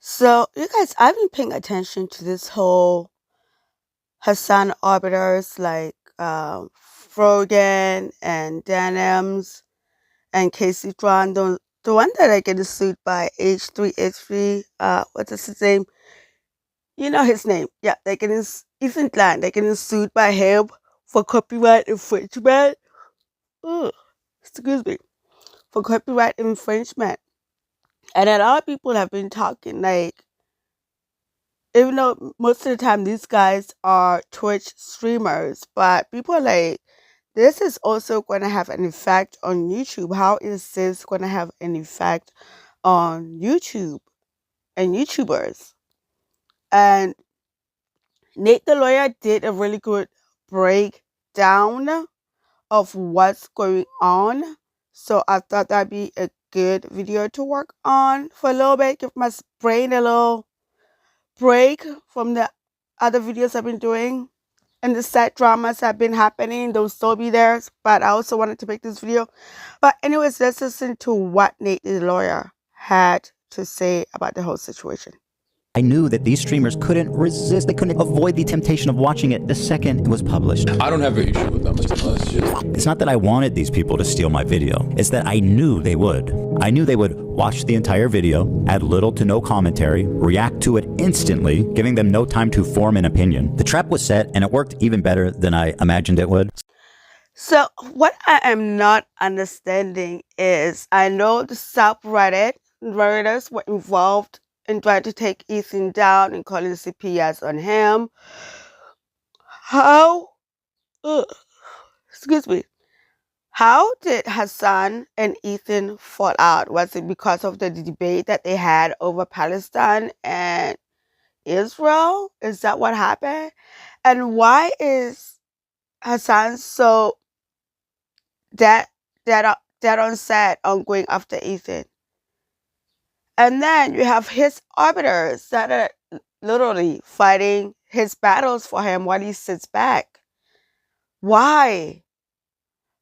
So, you guys, I've been paying attention to this whole Hassan arbiters like Frogan and Danims and Casey Tron, the one that are getting sued by H3H3, what's his name? You know his name. Yeah, they're getting, Ethan Glenn, they're getting sued by him for copyright infringement. Ugh, excuse me, for copyright infringement. And a lot of people have been talking like, even though most of the time these guys are Twitch streamers, but people are like, this is also going to have an effect on YouTube. How is this going to have an effect on YouTube and YouTubers? And Nate the lawyer did a really good breakdown of what's going on. So I thought that'd be a good video to work on for a little bit, give my brain a little break from the other videos I've been doing, and the sad dramas have been happening. They'll still be there, but I also wanted to make this video. But anyways, let's listen to what Nate the lawyer had to say about the whole situation. I knew that these streamers couldn't resist. They couldn't avoid the temptation of watching it the second it was published. I don't have an issue with them. It's not that I wanted these people to steal my video. It's that I knew they would. I knew they would watch the entire video, add little to no commentary, react to it instantly, giving them no time to form an opinion. The trap was set, and it worked even better than I imagined it would. So what I am not understanding is, I know the subredditors were involved in trying to take Ethan down and calling the CPS on him. How, excuse me, how did Hassan and Ethan fall out? Was it because of the debate that they had over Palestine and Israel? Is that what happened? And why is Hassan so dead on set on going after Ethan? And then you have his arbiters that are literally fighting his battles for him while he sits back. Why?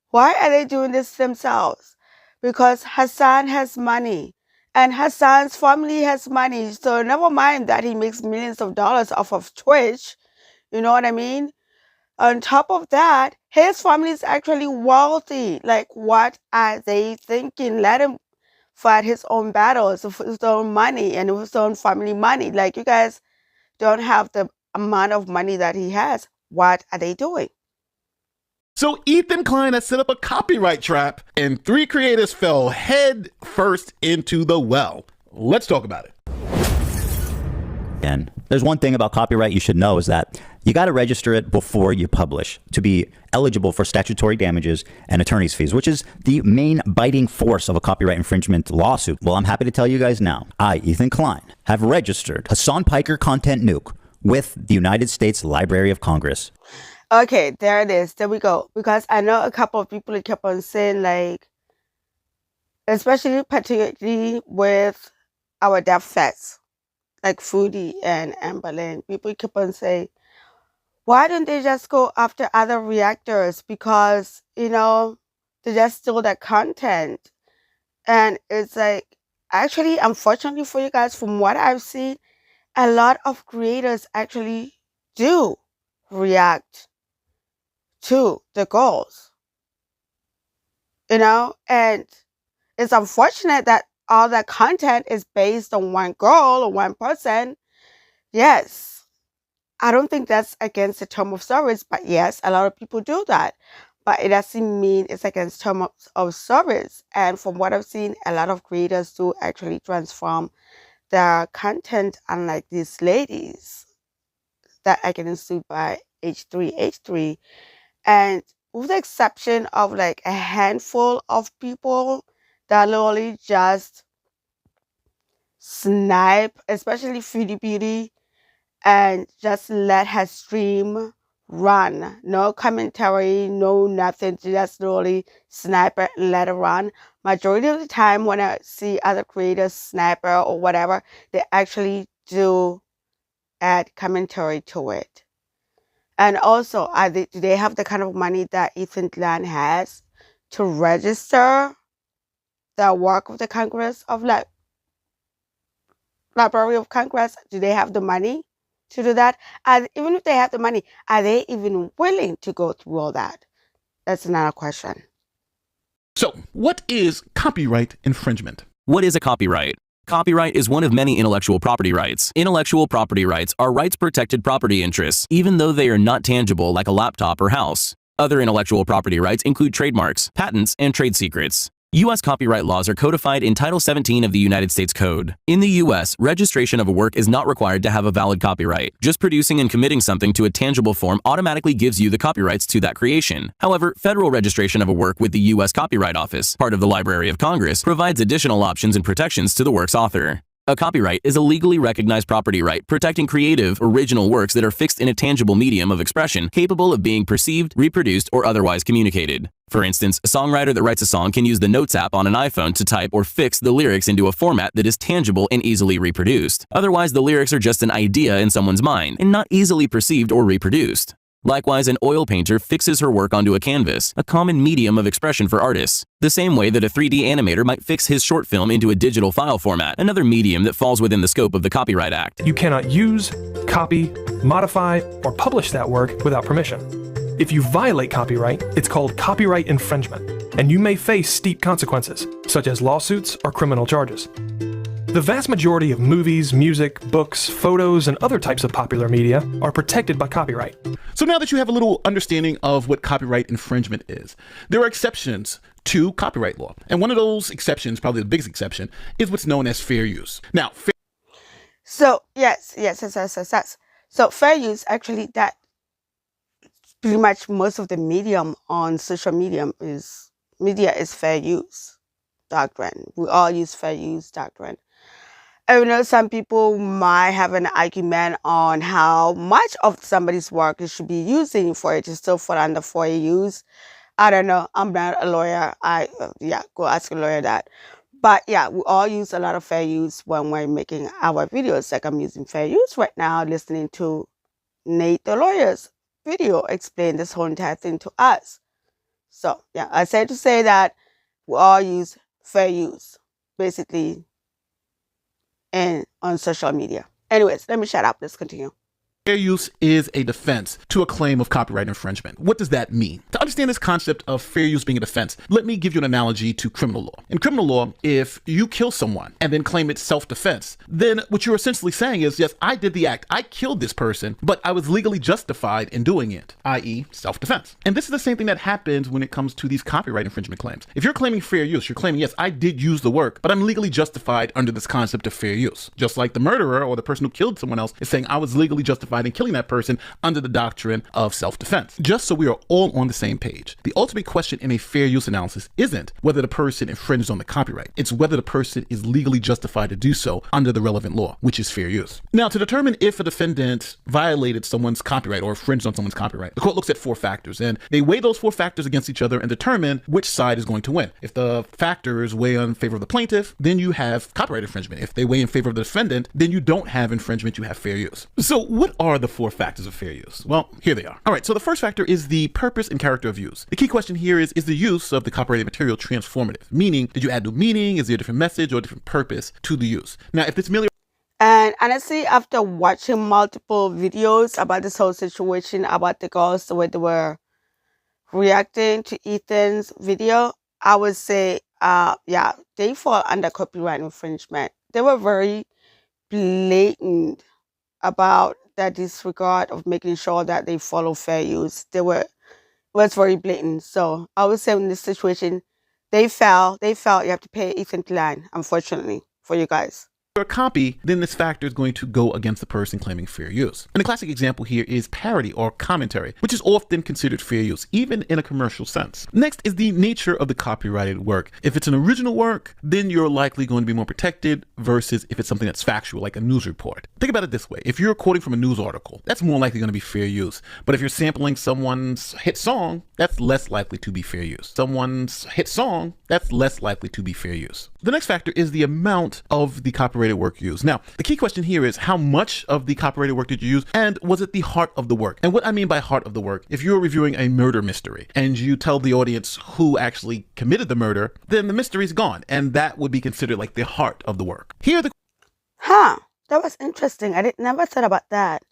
Why are they doing this themselves? Because Hassan has money and Hassan's family has money. So never mind that he makes millions of dollars off of Twitch. You know what I mean? On top of that, his family is actually wealthy. Like, what are they thinking? Let him fight his own battles with his own money and with his own family money. Like, you guys don't have the amount of money that he has. What are they doing? So Ethan Klein has set up a copyright trap, and 3 creators fell head first into the well. Let's talk about it. And there's one thing about copyright you should know is that you got to register it before you publish to be eligible for statutory damages and attorney's fees, which is the main biting force of a copyright infringement lawsuit. Well, I'm happy to tell you guys now, I, Ethan Klein, have registered Hassan Piker Content Nuke with the United States Library of Congress. Okay, there it is. There we go. Because I know a couple of people kept on saying, like, especially particularly with our deaf vets, like Foodie and Amberlyn, people keep on saying, why don't they just go after other reactors? Because, you know, they just steal their content. And it's like, actually, unfortunately for you guys, from what I've seen, a lot of creators actually do react to the girls. You know, and it's unfortunate that all that content is based on one girl or one person. Yes, I don't think that's against the term of service, but yes, a lot of people do that. But it doesn't mean it's against terms of service. And from what I've seen, a lot of creators do actually transform their content, unlike these ladies that are getting sued by H3H3. And with the exception of like a handful of people that literally just snipe, especially Foodie Beauty, and just let her stream run. No commentary, no nothing. Just literally snipe it and let it run. Majority of the time when I see other creators sniper or whatever, they actually do add commentary to it. And also, do they have the kind of money that Ethan Glenn has to register the work of the Congress of, like, Library of Congress, do they have the money to do that? And even if they have the money, are they even willing to go through all that? That's another question. So, what is copyright infringement? What is a copyright? Copyright is one of many intellectual property rights. Intellectual property rights are rights-protected property interests, even though they are not tangible like a laptop or house. Other intellectual property rights include trademarks, patents, and trade secrets. U.S. copyright laws are codified in Title 17 of the United States Code. In the U.S., registration of a work is not required to have a valid copyright. Just producing and committing something to a tangible form automatically gives you the copyrights to that creation. However, federal registration of a work with the U.S. Copyright Office, part of the Library of Congress, provides additional options and protections to the work's author. A copyright is a legally recognized property right protecting creative, original works that are fixed in a tangible medium of expression capable of being perceived, reproduced, or otherwise communicated. For instance, a songwriter that writes a song can use the Notes app on an iPhone to type or fix the lyrics into a format that is tangible and easily reproduced. Otherwise, the lyrics are just an idea in someone's mind and not easily perceived or reproduced. Likewise, an oil painter fixes her work onto a canvas, a common medium of expression for artists, the same way that a 3D animator might fix his short film into a digital file format, another medium that falls within the scope of the Copyright Act. You cannot use, copy, modify, or publish that work without permission. If you violate copyright, it's called copyright infringement, and you may face steep consequences, such as lawsuits or criminal charges. The vast majority of movies, music, books, photos, and other types of popular media are protected by copyright. So now that you have a little understanding of what copyright infringement is, there are exceptions to copyright law. And one of those exceptions, probably the biggest exception, is what's known as fair use. Now, So yes. So fair use, actually, that pretty much most of the medium on social media is fair use doctrine. We all use fair use doctrine. I know some people might have an argument on how much of somebody's work it should be using for it to still fall under fair use. I don't know. I'm not a lawyer. Go ask a lawyer that. But yeah, we all use a lot of fair use when we're making our videos. Like I'm using fair use right now, listening to Nate the lawyer's video explain this whole entire thing to us. So yeah, I said to say that we all use fair use, basically, and on social media. Anyways, let me shut up. Let's continue. Fair use is a defense to a claim of copyright infringement. What does that mean? To understand this concept of fair use being a defense, let me give you an analogy to criminal law. In criminal law, if you kill someone and then claim it's self-defense, then what you're essentially saying is, yes, I did the act. I killed this person, but I was legally justified in doing it, i.e. self-defense. And this is the same thing that happens when it comes to these copyright infringement claims. If you're claiming fair use, you're claiming, yes, I did use the work, but I'm legally justified under this concept of fair use. Just like the murderer or the person who killed someone else is saying, I was legally justified in killing that person under the doctrine of self-defense. Just so we are all on the same page. The ultimate question in a fair use analysis isn't whether the person infringes on the copyright. It's whether the person is legally justified to do so under the relevant law, which is fair use. Now, to determine if a defendant violated someone's copyright or infringed on someone's copyright, the court looks at 4 factors, and they weigh those 4 factors against each other and determine which side is going to win. If the factors weigh in favor of the plaintiff, then you have copyright infringement. If they weigh in favor of the defendant, then you don't have infringement, you have fair use. So what are the 4 factors of fair use? Well, here they are. All right, so the first factor is the purpose and character of use. The key question here is the use of the copyrighted material transformative? Meaning, did you add new meaning? Is there a different message or a different purpose to the use? Now, if it's merely... And honestly, after watching multiple videos about this whole situation, about the girls, the way they were reacting to Ethan's video, I would say, they fall under copyright infringement. They were very blatant about that disregard of making sure that they follow fair use. It was very blatant. So I would say in this situation, they fell. You have to pay Ethan Klein, unfortunately, for you guys. A copy, then this factor is going to go against the person claiming fair use. And a classic example here is parody or commentary, which is often considered fair use, even in a commercial sense. Next is the nature of the copyrighted work. If it's an original work, then you're likely going to be more protected versus if it's something that's factual, like a news report. Think about it this way. If you're quoting from a news article, that's more likely going to be fair use. But if you're sampling someone's hit song, that's less likely to be fair use. Someone's hit song, that's less likely to be fair use. The next factor is the amount of the copyrighted work used. Now, the key question here is how much of the copyrighted work did you use, and was it the heart of the work? And what I mean by heart of the work, if you're reviewing a murder mystery and you tell the audience who actually committed the murder, then the mystery's gone, and that would be considered like the heart of the work. Here the Huh. That was interesting. I did never thought about that.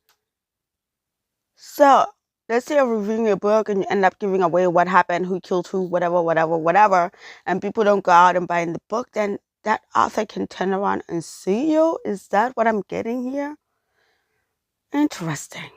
So let's say you're reviewing a book and you end up giving away what happened, who killed who, whatever, whatever, whatever, and people don't go out and buy the book, then that author can turn around and sue you. Is that what I'm getting here? Interesting.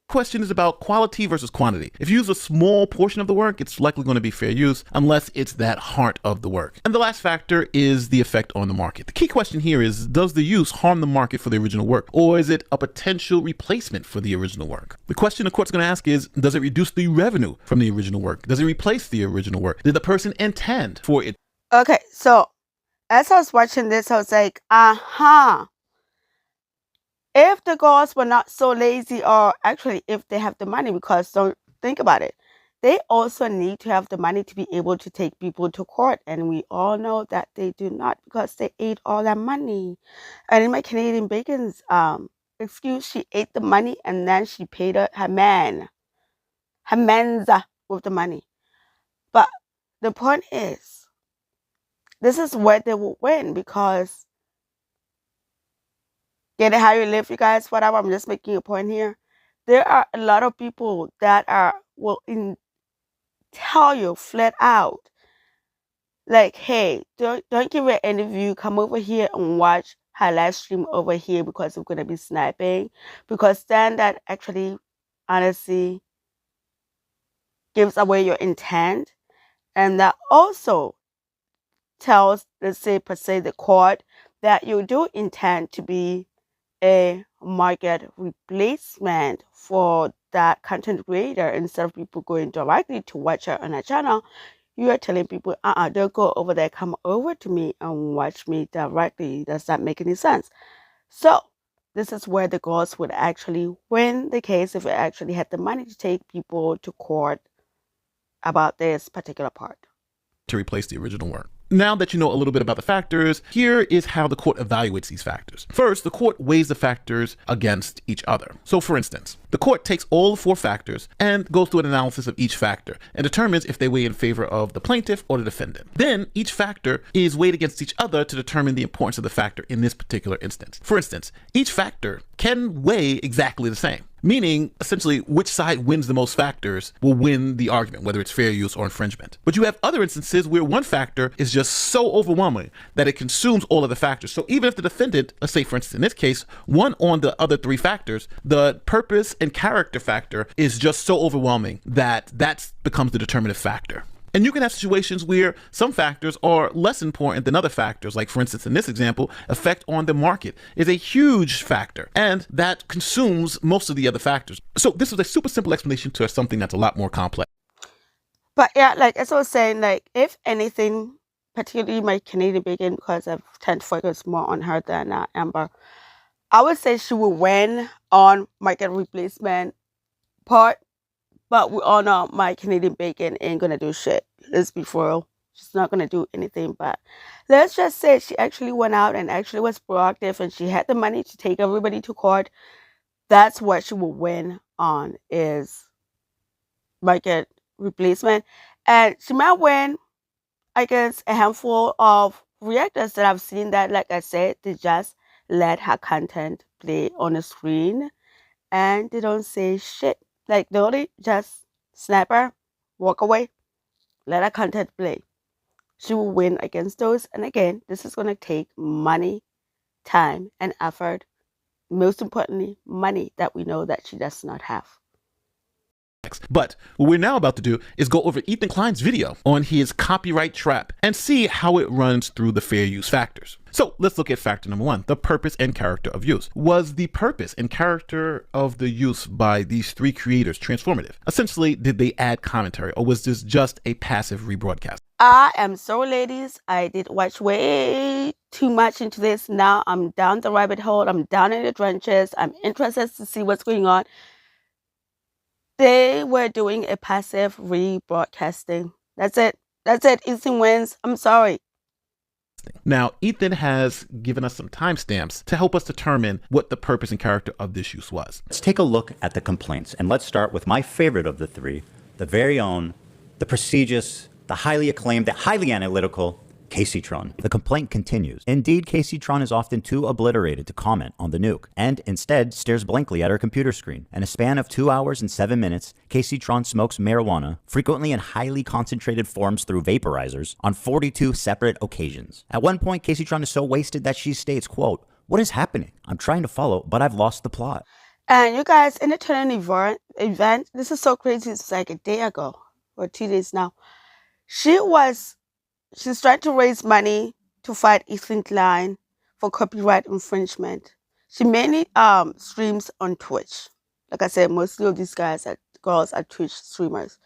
Question is about quality versus quantity. If you use a small portion of the work, it's likely going to be fair use unless it's that heart of the work. And the last factor is the effect on the market. The key question here is, does the use harm the market for the original work, or is it a potential replacement for the original work? The question the court's going to ask is, does it reduce the revenue from the original work? Does it replace the original work? Did the person intend for it? Okay, so as I was watching this, I was like, if the girls were not so lazy, or actually if they have the money, because don't think about it, they also need to have the money to be able to take people to court, and we all know that they do not, because they ate all that money. And in my Canadian Bacon's excuse, she ate the money and then she paid her mans with the money. But the point is, this is where they will win, because get it how you live, you guys, whatever. I'm just making a point here. There are a lot of people that will tell you flat out, like, hey, don't give her an interview. Come over here and watch her live stream over here, because we're gonna be sniping. Because then that actually, honestly, gives away your intent, and that also tells, let's say, per se, the court that you do intend to be a market replacement for that content creator. Instead of people going directly to watch her on her channel, you are telling people, don't go over there, come over to me and watch me directly. Does that make any sense? So this is where the girls would actually win the case, if it actually had the money to take people to court about this particular part. To replace the original work. Now that you know a little bit about the factors, here is how the court evaluates these factors. First, the court weighs the factors against each other. So for instance, the court takes all 4 factors and goes through an analysis of each factor and determines if they weigh in favor of the plaintiff or the defendant. Then each factor is weighed against each other to determine the importance of the factor in this particular instance. For instance, each factor can weigh exactly the same, meaning essentially which side wins the most factors will win the argument, whether it's fair use or infringement. But you have other instances where one factor is just so overwhelming that it consumes all of the factors. So even if the defendant, let's say for instance in this case, won on the other 3 factors, the purpose and character factor is just so overwhelming that becomes the determinative factor. And you can have situations where some factors are less important than other factors. Like for instance, in this example, effect on the market is a huge factor, and that consumes most of the other factors. So this was a super simple explanation to something that's a lot more complex. But yeah, like as I was saying, like if anything, particularly my Canadian Bacon, because I tend to focus more on her than Amber, I would say she will win on market replacement part. But we all know my Canadian Bacon ain't gonna do shit. Let's be for real. She's not gonna do anything. But let's just say she actually went out and actually was proactive, and she had the money to take everybody to court. That's what she will win on, is market replacement. And she might win against a handful of reactors that I've seen that, like I said, they just let her content play on the screen and they don't say shit. Like, literally, just snap her, walk away, let her content play. She will win against those. And again, this is going to take money, time, and effort. Most importantly, money that we know that she does not have. But what we're now about to do is go over Ethan Klein's video on his copyright trap and see how it runs through the fair use factors. So let's look at factor number 1, the purpose and character of use. Was the purpose and character of the use by these 3 creators transformative? Essentially, did they add commentary, or was this just a passive rebroadcast? I am sorry, ladies. I did watch way too much into this. Now I'm down the rabbit hole. I'm down in the trenches. I'm interested to see what's going on. They were doing a passive rebroadcasting. That's it. That's it. Ethan wins. I'm sorry. Now, Ethan has given us some timestamps to help us determine what the purpose and character of this use was. Let's take a look at the complaints, and let's start with my favorite of the 3, the very own, the prestigious, the highly acclaimed, the highly analytical Casey-tron. The complaint continues. Indeed, Casey-tron is often too obliterated to comment on the nuke, and instead stares blankly at her computer screen. In a span of 2 hours and 7 minutes, Casey-tron smokes marijuana, frequently in highly concentrated forms through vaporizers, on 42 separate occasions. At one point, Casey-tron is so wasted that she states, quote, "What is happening? I'm trying to follow, but I've lost the plot." And you guys, in the Turning event, this is so crazy. It's like a day ago or 2 days now. She's trying to raise money to fight Ethan Klein for copyright infringement. She mainly streams on Twitch. Like I said, mostly of these girls are Twitch streamers.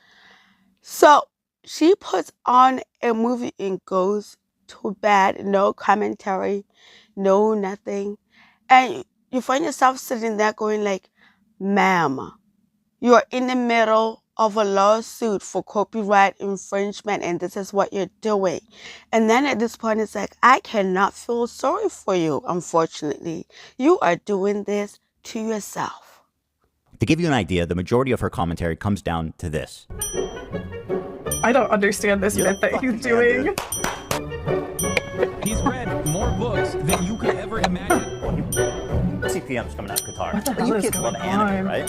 So she puts on a movie and goes to bed, no commentary, no nothing. And you find yourself sitting there going like, ma'am, you are in the middle of a lawsuit for copyright infringement and this is what you're doing. And then at this point, it's like, I cannot feel sorry for you, unfortunately. You are doing this to yourself. To give you an idea, the majority of her commentary comes down to this. I don't understand this bit that he's doing. He's read more books than you could ever imagine. CPM's coming out of Qatar. What the hell is going on? Right?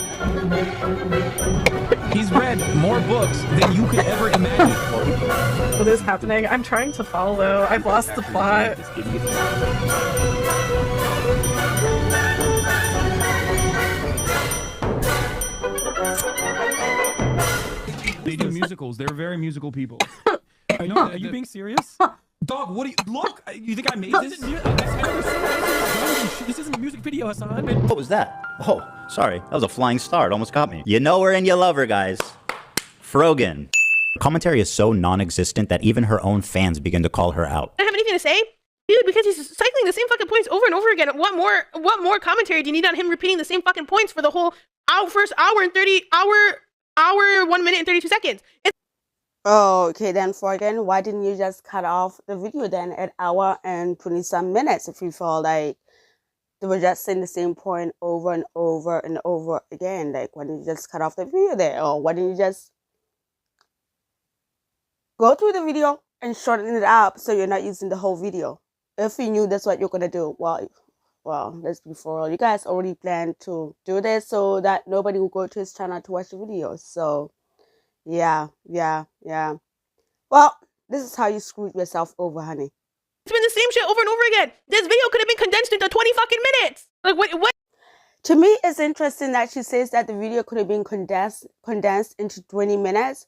He's read more books than you could ever imagine. What is happening? I'm trying to follow. I've lost the plot. They do musicals. They're very musical people. I know. Are you being serious? Dog, what do you look? You think I made this? This isn't a music video, Hassan. What was that? Oh, sorry. That was a flying star. It almost got me. You know her and you love her, guys. Frogan. Her commentary is so non-existent that even her own fans begin to call her out. I don't have anything to say, dude, because he's cycling the same fucking points over and over again. What more commentary do you need on him repeating the same fucking points for the whole first hour and 1 minute and 32 seconds? Oh, okay, then Forgan, why didn't you just cut off the video then at hour and 20-some minutes if you felt like they were just saying the same point over and over and over again? Like, why didn't you just cut off the video there? Or why didn't you just go through the video and shorten it up so you're not using the whole video? If you knew that's what you're going to do, well, let's be for real. You guys already planned to do this so that nobody will go to his channel to watch the video. So, yeah. Well, this is how you screwed yourself over, honey. It's been the same shit over and over again. This video could have been condensed into 20 fucking minutes. Like, what? To me, it's interesting that she says that the video could have been condensed into 20 minutes.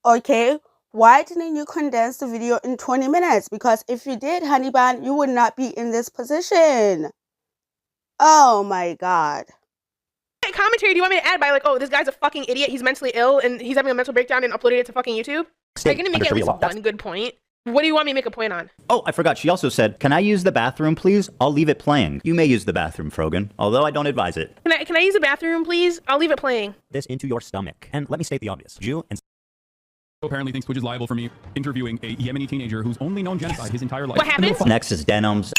Okay, why didn't you condense the video in 20 minutes? Because if you did, honey bun, you would not be in this position. Oh my God. Commentary do you want me to add by like, oh, this guy's a fucking idiot, he's mentally ill, and he's having a mental breakdown and uploaded it to fucking YouTube? Are you gonna make at least one good point? What do you want me to make a point on? Oh, I forgot. She also said, "Can I use the bathroom, please? I'll leave it playing." You may use the bathroom, Frogan, although I don't advise it. Can I use the bathroom, please? I'll leave it playing. This into your stomach. And let me state the obvious. Jew and Apparently thinks Twitch is liable for me interviewing a Yemeni teenager who's only known genocide his entire life. What happened? Next is denims.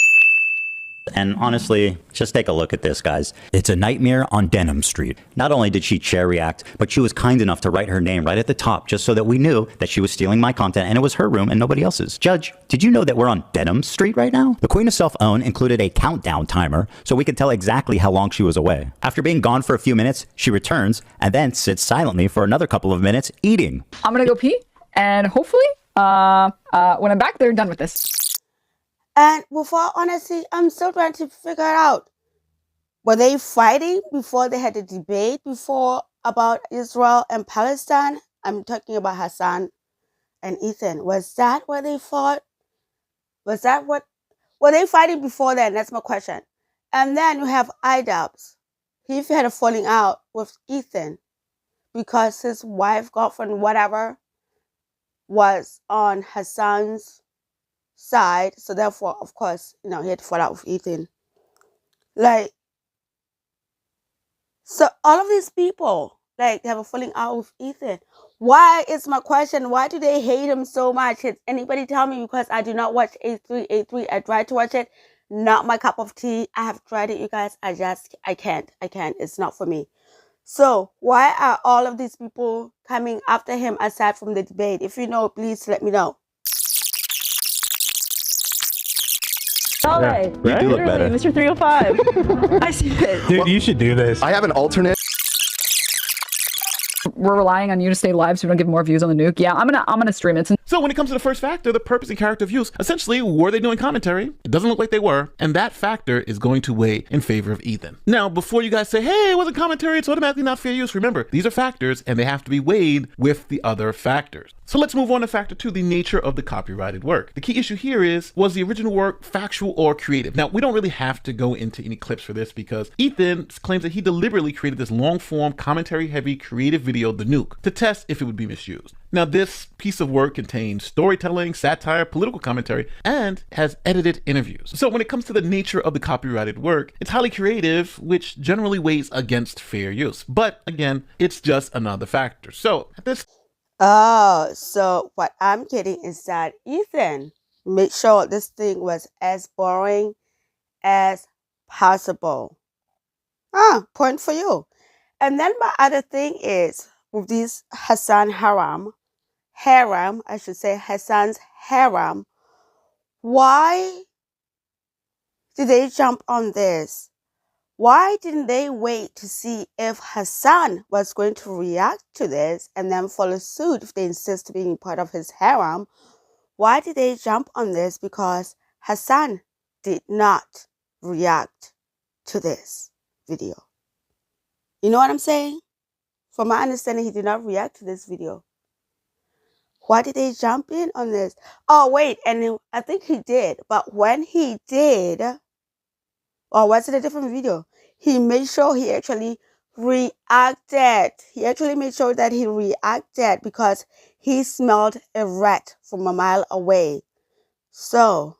And honestly, just take a look at this, guys. It's a nightmare on Denim Street. Not only did she chair react, but she was kind enough to write her name right at the top just so that we knew that she was stealing my content and it was her room and nobody else's. Judge, did you know that we're on Denim Street right now? The Queen of Self-Own included a countdown timer so we could tell exactly how long she was away. After being gone for a few minutes, she returns and then sits silently for another couple of minutes eating. I'm gonna go pee, and hopefully, when I'm back, they're done with this. And before, honestly, I'm still trying to figure it out. Were they fighting before they had a debate before about Israel and Palestine? I'm talking about Hassan and Ethan. Was that where they fought? Was that what? Were they fighting before then? That's my question. And then you have IDubbbz. He had a falling out with Ethan because his wife, girlfriend, whatever, was on Hassan's side, so therefore, of course, he had to fall out with Ethan. Like, so all of these people, like, they have a falling out with Ethan. Why is my question? Why do they hate him so much? Can anybody tell me? Because I do not watch A3. I tried to watch it. Not my cup of tea. I have tried it, you guys. I can't. It's not for me. So why are all of these people coming after him aside from the debate? If you know, please let me know. Right. You do look better. Mr. 305. I see it. Dude, you should do this. I have an alternate. We're relying on you to stay live so we don't get more views on the nuke. Yeah, I'm gonna stream it. So when it comes to the first factor, the purpose and character of use, essentially, were they doing commentary? It doesn't look like they were, and that factor is going to weigh in favor of Ethan. Now, before you guys say, hey, it wasn't commentary, it's automatically not fair use, remember, these are factors and they have to be weighed with the other factors. So let's move on to factor 2, the nature of the copyrighted work. The key issue here is, was the original work factual or creative? Now, we don't really have to go into any clips for this because Ethan claims that he deliberately created this long-form, commentary-heavy, creative video, The Nuke, to test if it would be misused. Now, this piece of work contains storytelling, satire, political commentary, and has edited interviews. So when it comes to the nature of the copyrighted work, it's highly creative, which generally weighs against fair use. But again, it's just another factor. So at this... Oh, so what I'm getting is that Ethan made sure this thing was as boring as possible. Point for you. And then my other thing is, with these Hassan's harem, why did they jump on this? Why didn't they wait to see if Hassan was going to react to this and then follow suit if they insist to being part of his harem? Why did they jump on this? Because Hassan did not react to this video. You know what I'm saying? From my understanding, he did not react to this video. Why did they jump in on this? Oh, wait, and I think he did. But when he did, or was it a different video? He made sure he actually reacted. He actually made sure that he reacted because he smelled a rat from a mile away. So,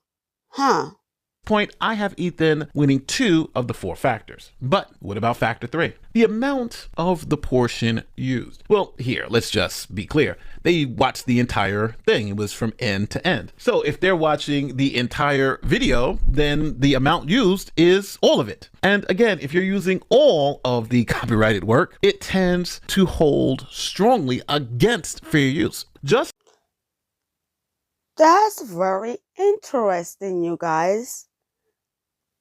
point, I have Ethan winning 2 of the 4 factors. But what about factor 3? The amount of the portion used. Well, here, let's just be clear. They watched the entire thing. It was from end to end. So if they're watching the entire video, then the amount used is all of it. And again, if you're using all of the copyrighted work, it tends to hold strongly against fair use. That's very interesting, you guys.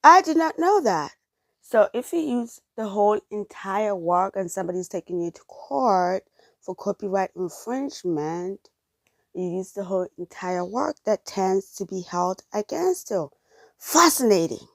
I did not know that. So if you use the whole entire work and somebody's taking you to court for copyright infringement, you use the whole entire work, that tends to be held against you. Fascinating.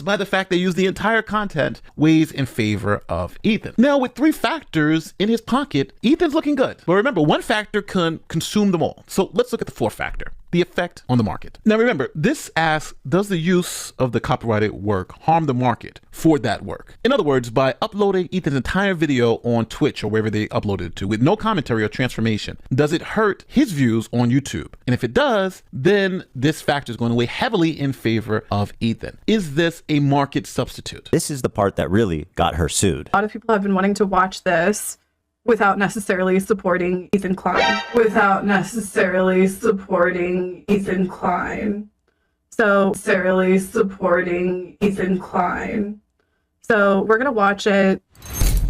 By the fact they use the entire content weighs in favor of Ethan. Now, with 3 factors in his pocket, Ethan's looking good. But remember, 1 factor can consume them all. So let's look at the 4th factor, the effect on the market. Now remember, this asks, does the use of the copyrighted work harm the market for that work? In other words, by uploading Ethan's entire video on Twitch or wherever they uploaded it to with no commentary or transformation, does it hurt his views on YouTube? And if it does, then this factor is going to weigh heavily in favor of Ethan. Is this a market substitute? This is the part that really got her sued. A lot of people have been wanting to watch this without necessarily supporting Ethan Klein. So we're gonna watch it.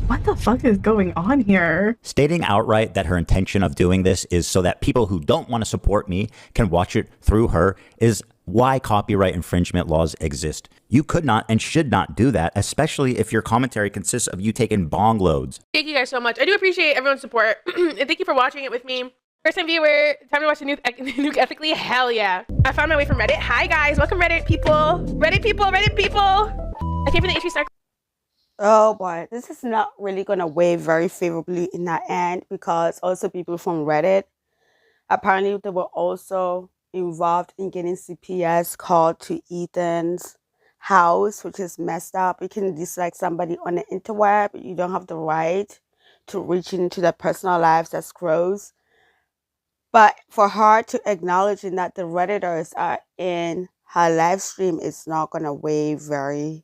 What the fuck is going on here? Stating outright that her intention of doing this is so that people who don't want to support me can watch it through her is why copyright infringement laws exist. You could not and should not do that, especially if your commentary consists of you taking bong loads. Thank you guys so much. I do appreciate everyone's support. And thank you for watching it with me. First time viewer, time to watch the nuke ethically. Hell yeah. I found my way from Reddit. Hi guys, welcome Reddit people. Reddit people. I came from the HV Oh boy, this is not really going to weigh very favorably in that end because also people from Reddit, apparently they were also involved in getting CPS called to Ethan's house, which is messed up. You can dislike somebody on the interweb. You don't have the right to reach into their personal lives. That's gross. But for her to acknowledge that the Redditors are in her live stream is not going to weigh very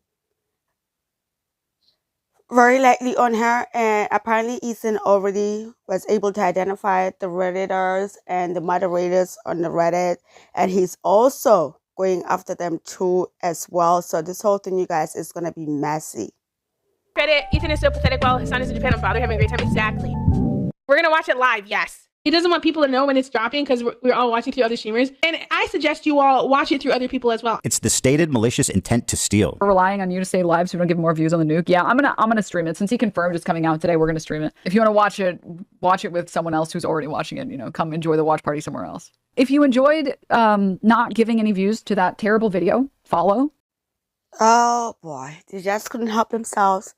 likely on her. And apparently Ethan already was able to identify the Redditors and the moderators on the Reddit, and he's also going after them too as well. So this whole thing, you guys, is going to be messy. Reddit, Ethan is so pathetic while his son is in Japan and father having a great time. Exactly. We're gonna watch it live, yes. He doesn't want people to know when it's dropping because we're all watching through other streamers. And I suggest you all watch it through other people as well. It's the stated malicious intent to steal. We're relying on you to stay live so we don't give more views on the nuke. Yeah, I'm gonna stream it. Since he confirmed it's coming out today, we're gonna stream it. If you want to watch it with someone else who's already watching it, you know, come enjoy the watch party somewhere else. If you enjoyed not giving any views to that terrible video, follow. Oh boy, they just couldn't help themselves.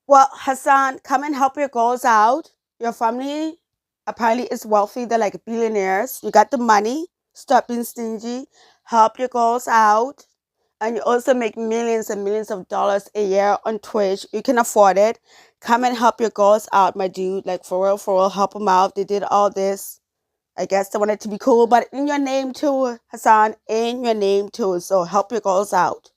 Well, Hassan, come and help your goals out. Your family apparently is wealthy. They're like billionaires. You got the money. Stop being stingy. Help your goals out. And you also make millions and millions of dollars a year on Twitch. You can afford it. Come and help your goals out, my dude. Like, for real, help them out. They did all this. I guess they wanted to be cool, but in your name too, Hassan. In your name too. So help your goals out.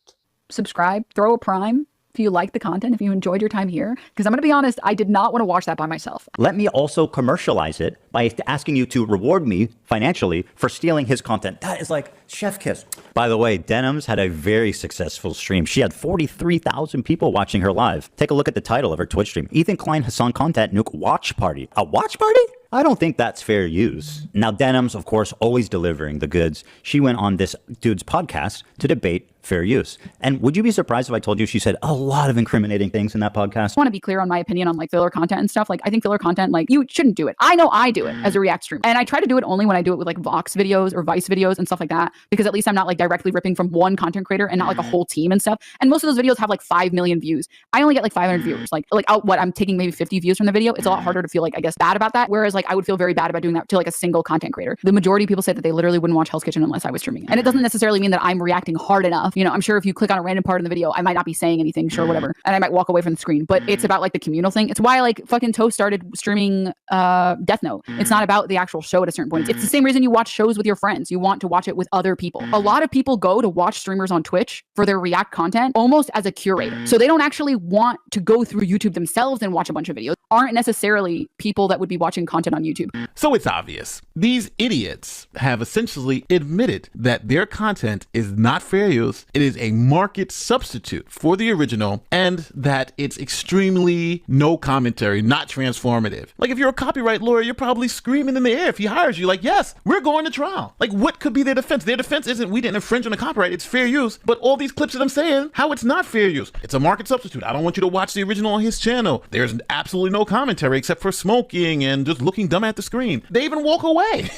Subscribe, throw a prime if you like the content, if you enjoyed your time here. Because I'm going to be honest, I did not want to watch that by myself. Let me also commercialize it by asking you to reward me financially for stealing his content. That is like chef kiss. By the way, Denims had a very successful stream. She had 43,000 people watching her live. Take a look at the title of her Twitch stream. Ethan Klein Hassan Content Nuke Watch Party. A watch party? I don't think that's fair use. Now, Denims, of course, always delivering the goods. She went on this dude's podcast to debate fair use. And would you be surprised if I told you she said a lot of incriminating things in that podcast? I want to be clear on my opinion on like filler content and stuff. Like, I think filler content, like, you shouldn't do it. I know I do it as a React stream. And I try to do it only when I do it with like Vox videos or Vice videos and stuff like that, because at least I'm not like directly ripping from one content creator and not like a whole team and stuff. And most of those videos have like 5 million views. I only get like 500 viewers. Like I'm taking maybe 50 views from the video. It's a lot harder to feel like, I guess, bad about that. Whereas like I would feel very bad about doing that to like a single content creator. The majority of people say that they literally wouldn't watch Hell's Kitchen unless I was streaming. And it doesn't necessarily mean that I'm reacting hard enough. You know, I'm sure if you click on a random part in the video, I might not be saying anything, sure, whatever. And I might walk away from the screen. But it's about like the communal thing. It's why like fucking Toast started streaming Death Note. It's not about the actual show at a certain point. It's the same reason you watch shows with your friends. You want to watch it with other people. A lot of people go to watch streamers on Twitch for their React content almost as a curator. So they don't actually want to go through YouTube themselves and watch a bunch of videos. Aren't necessarily people that would be watching content on YouTube. So it's obvious. These idiots have essentially admitted that their content is not fair use. It is a market substitute for the original, and that it's extremely no commentary, not transformative. Like, if you're a copyright lawyer, you're probably screaming in the air if he hires you, like, yes, we're going to trial. Like, what could be their defense? Their defense isn't we didn't infringe on the copyright, it's fair use. But all these clips that I'm saying, how it's not fair use. It's a market substitute. I don't want you to watch the original on his channel. There's absolutely no commentary except for smoking and just looking dumb at the screen. They even walk away.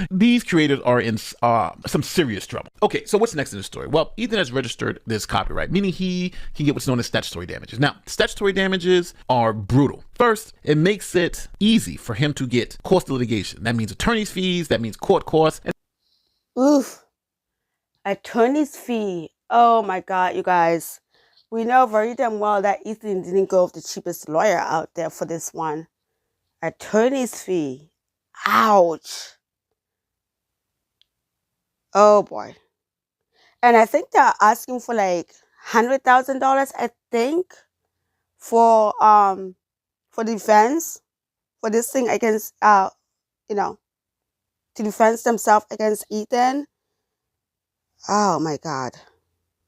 These creators are in some serious trouble. Okay, so what's next in the story? Well, Ethan has registered this copyright, meaning he can get what's known as statutory damages. Now, statutory damages are brutal. First, it makes it easy for him to get cost of litigation. That means attorney's fees, that means court costs. Oof. Attorney's fee. Oh my God, you guys. We know very damn well that Ethan didn't go with the cheapest lawyer out there for this one. Attorney's fee. Ouch. Oh boy. And I think they're asking for like $100,000, I think, for defense, for this thing against you know, to defend themselves against Ethan. Oh my God.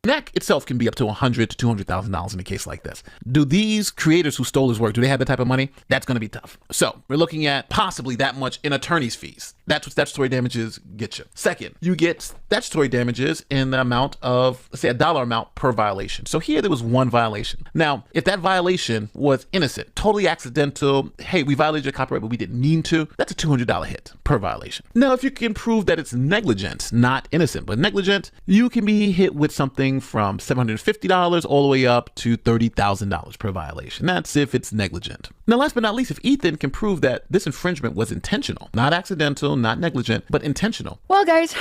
That itself can be up to $100,000 to $200,000 in a case like this. Do these creators who stole his work, do they have that type of money? That's going to be tough. So we're looking at possibly that much in attorney's fees. That's what statutory damages get you. Second, you get statutory damages in the amount of, let's say, a dollar amount per violation. So here there was one violation. Now, if that violation was innocent, totally accidental, hey, we violated your copyright, but we didn't mean to, that's a $200 hit per violation. Now, if you can prove that it's negligent, not innocent, but negligent, you can be hit with something from $750 all the way up to $30,000 per violation. That's if it's negligent. Now, last but not least, if Ethan can prove that this infringement was intentional, not accidental, not negligent, but intentional. Well, guys,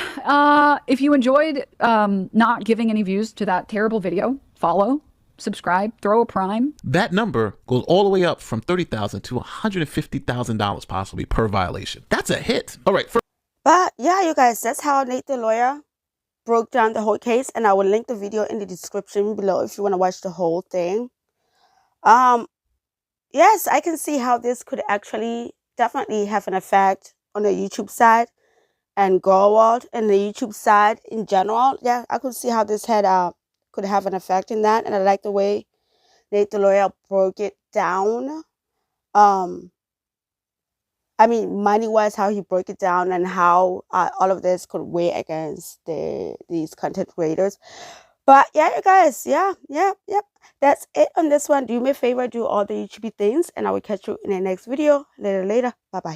if you enjoyed not giving any views to that terrible video, follow, subscribe, throw a prime. That number goes all the way up from $30,000 to $150,000 possibly per violation. That's a hit. All right. But yeah, you guys, that's how Nate the lawyer broke down the whole case, and I will link the video in the description below if you want to watch the whole thing. Yes, I can see how this could actually definitely have an effect on the YouTube side and Go World and the YouTube side in general. Yeah, I could see how this could have an effect in that, and I like the way Nate the lawyer broke it down. I mean, money-wise, how he broke it down and how all of this could weigh against these content creators. But yeah, you guys, yeah. That's it on this one. Do me a favor, do all the YouTube things, and I will catch you in the next video. Later. Bye-bye.